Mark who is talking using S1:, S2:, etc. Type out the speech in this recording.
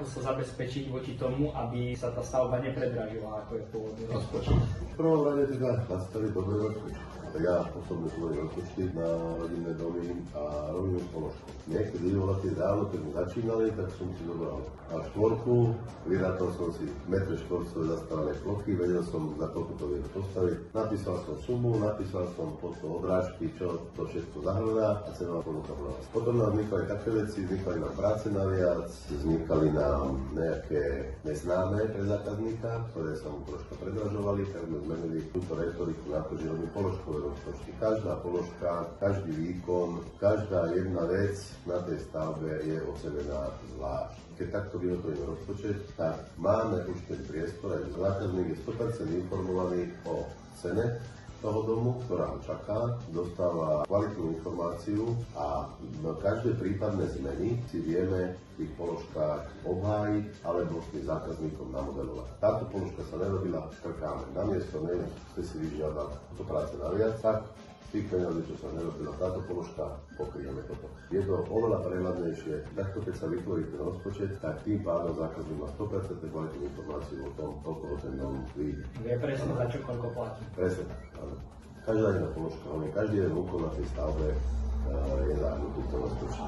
S1: sa zabezpečiť voči tomu, aby sa tá stavba nepredražila, ako je pôvodný rozpočet?
S2: V prvom rade teda nastaviť dobré rozpočty. Ja osobne tvorím rozpočty na rodinné domy a robím položku. Niekedy tie dávno, keď sme začínali, tak som si zobral A4, vyrátal som si metre štvorcové zastávané plochy, vedel som, za koľko to viem postaviť. Napísal som sumu, napísal som potom odrážky, čo to všetko zahrňa a cenová ponuka bola. Potom nám vznikali také veci, vznikali nám práce naviac, vznikali nám nejaké neznáme pre zákazníka, ktoré sa mu troška predražovali, tak sme zmenili túto retoriku na to, že robím položkové rozpočty. Každá položka, každý výkon, každá jedna vec na tej stavbe je ocenená zvlášť. Keď takto vyhotovíme rozpočet, tak máme už ten priestor, aj zákazník je 100% informovaný o cene toho domu, ktorá ho čaká, dostáva kvalitnú informáciu a každé prípadné zmeny si vieme v tých položkách obhájiť alebo s tým zákazníkom namodelovať. Táto položka sa nerobila, škrkáme. Namiesto nej ste si vyžiadali to práce naviac, tak tých peniazí, čo sa nerobila táto položka, pokryjeme toto. Je to oveľa prehľadnejšie. Takto, keď sa vytvorí ten rozpočet, tak tým pádom zákazník má 100% kvalitnú informáciu o tom, koľko ten dom vyjde.
S1: Vie presne, za čo koľko platí.
S2: Presne tak, áno. Každá jedna položka, každý jeden úkon na tej stavbe je zahrnutý v tom rozpočte.